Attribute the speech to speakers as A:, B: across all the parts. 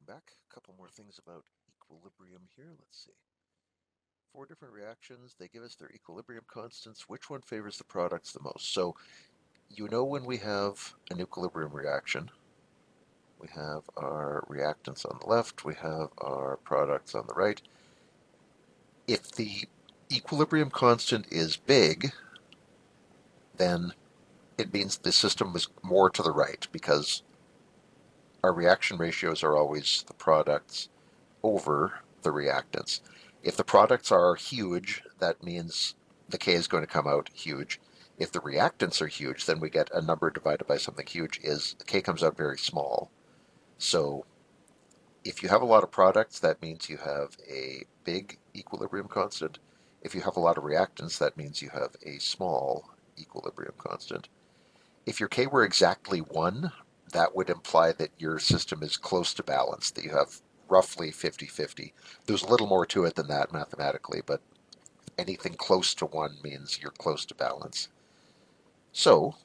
A: back. A couple more things about equilibrium here. Let's see. Four different reactions. They give us their equilibrium constants. Which one favors the products the most? So you know when we have an equilibrium reaction, we have our reactants on the left, we have our products on the right. If the equilibrium constant is big, then it means the system is more to the right because our reaction ratios are always the products over the reactants. If the products are huge, that means the K is going to come out huge. If the reactants are huge, then we get a number divided by something huge is the K comes out very small. So if you have a lot of products, that means you have a big equilibrium constant. If you have a lot of reactants, that means you have a small equilibrium constant. If your K were exactly 1, that would imply that your system is close to balance, that you have roughly 50-50. There's a little more to it than that mathematically, but anything close to 1 means you're close to balance. So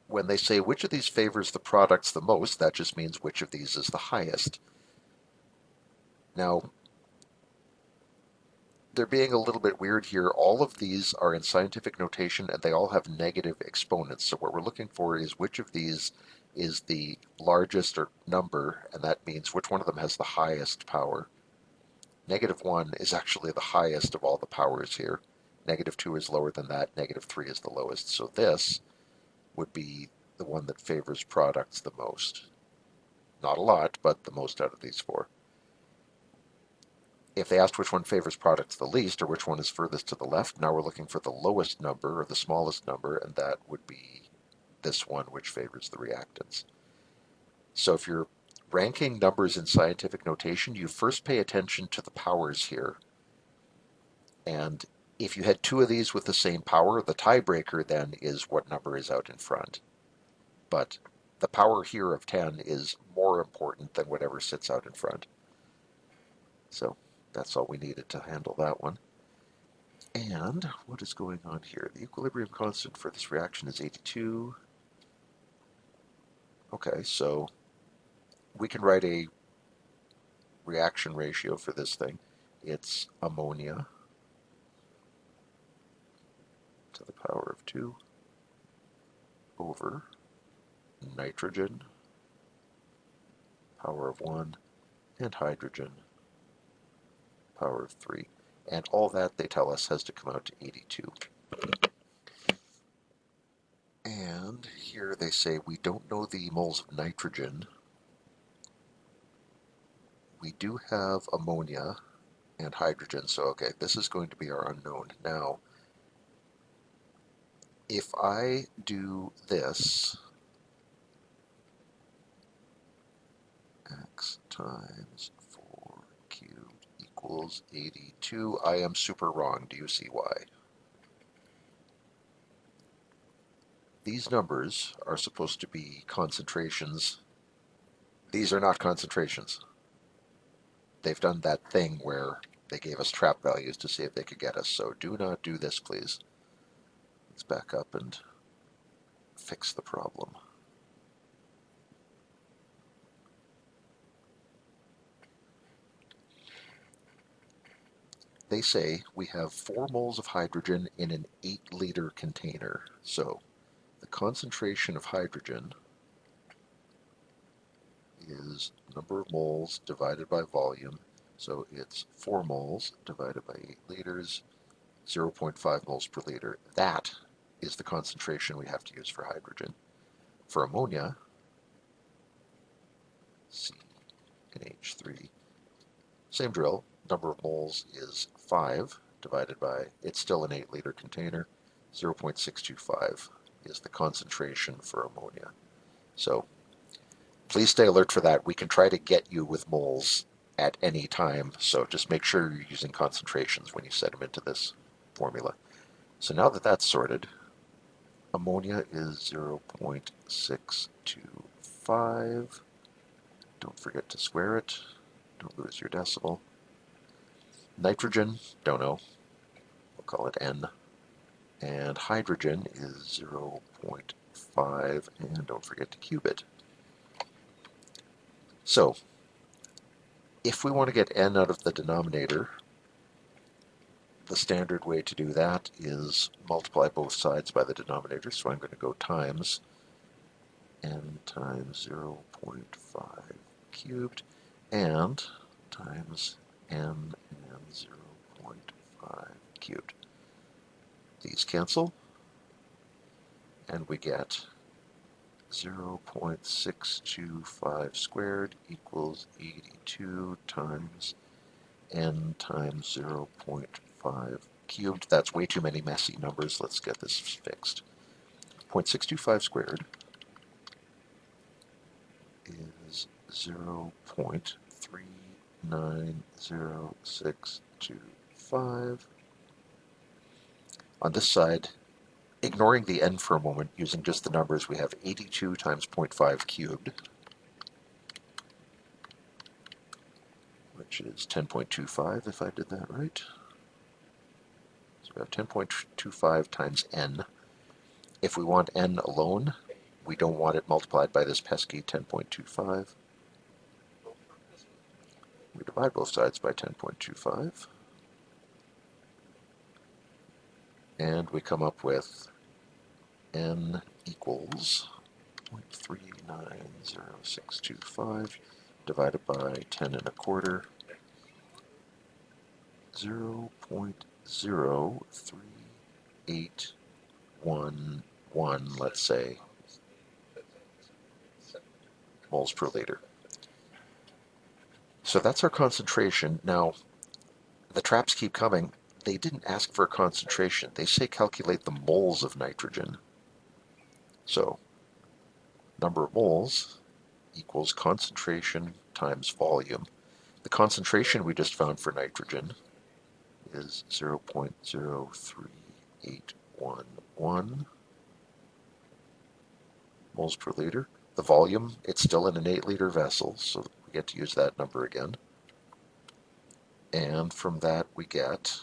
A: when they say which of these favors the products the most, that just means which of these is the highest. Now, they're being a little bit weird here. All of these are in scientific notation and they all have negative exponents. So what we're looking for is which of these is the largest or number, and that means which one of them has the highest power. -1 is actually the highest of all the powers here. -2 is lower than that. -3 is the lowest. So this would be the one that favors products the most. Not a lot, but the most out of these four. If they asked which one favors products the least, or which one is furthest to the left, now we're looking for the lowest number or the smallest number, and that would be this one, which favors the reactants. So if you're ranking numbers in scientific notation, you first pay attention to the powers here. And if you had two of these with the same power, the tiebreaker then is what number is out in front. But the power here of 10 is more important than whatever sits out in front. So that's all we needed to handle that one. And what is going on here? The equilibrium constant for this reaction is 82. Okay, so we can write a reaction ratio for this thing. It's ammonia to the power of 2 over nitrogen, power of 1, and hydrogen, power of 3. And all that, they tell us, has to come out to 82. And here they say we don't know the moles of nitrogen. We do have ammonia and hydrogen, so okay, this is going to be our unknown. Now, if I do this, x times 4 cubed equals 82, I am super wrong. Do you see why? These numbers are supposed to be concentrations. These are not concentrations. They've done that thing where they gave us trap values to see if they could get us, so do not do this, please. Let's back up and fix the problem. They say we have 4 moles of hydrogen in an 8-liter container. So the concentration of hydrogen is number of moles divided by volume. So it's 4 moles divided by 8 liters, 0.5 moles per liter. That is the concentration we have to use for hydrogen. For ammonia, CnH3, same drill. Number of moles is 5 divided by, it's still an 8-liter container, 0.625 is the concentration for ammonia. So please stay alert for that. We can try to get you with moles at any time, so just make sure you're using concentrations when you set them into this formula. So now that that's sorted, ammonia is 0.625. Don't forget to square it. Don't lose your decimal. Nitrogen, don't know. We'll call it N. And hydrogen is 0.5, and don't forget to cube it. So If we want to get n out of the denominator, the standard way to do that is multiply both sides by the denominator. So I'm going to go times n times 0.5 cubed and times n and 0.5 cubed. These cancel, and we get 0.625 squared equals 82 times n times 0.5 cubed. That's way too many messy numbers. Let's get this fixed. 0.625 squared is 0.390625. On this side, ignoring the n for a moment, using just the numbers, we have 82 times 0.5 cubed, which is 10.25 if I did that right. So we have 10.25 times n. If we want n alone, we don't want it multiplied by this pesky 10.25. We divide both sides by 10.25. And we come up with n equals 0.390625 divided by 10 and a quarter, 0.03811, let's say, moles per liter. So that's our concentration. Now, the traps keep coming. They didn't ask for a concentration. They say calculate the moles of nitrogen. So, number of moles equals concentration times volume. The concentration we just found for nitrogen is 0.03811 moles per liter. The volume, it's still in an 8-liter vessel, so we get to use that number again. And from that we get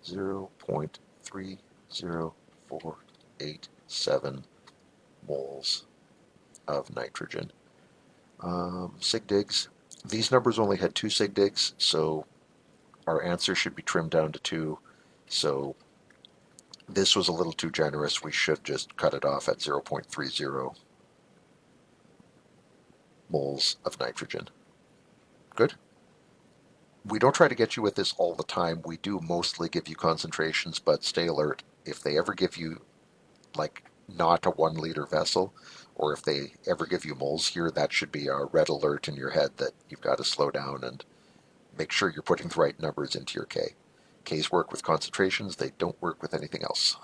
A: 0.30487 moles of nitrogen. Sig digs. These numbers only had 2 sig digs, so our answer should be trimmed down to 2. So this was a little too generous. We should just cut it off at 0.30 moles of nitrogen. Good? We don't try to get you with this all the time. We do mostly give you concentrations, but stay alert. If they ever give you, like, not a 1-liter vessel, or if they ever give you moles here, that should be a red alert in your head that you've got to slow down and make sure you're putting the right numbers into your K. Ks work with concentrations, they don't work with anything else.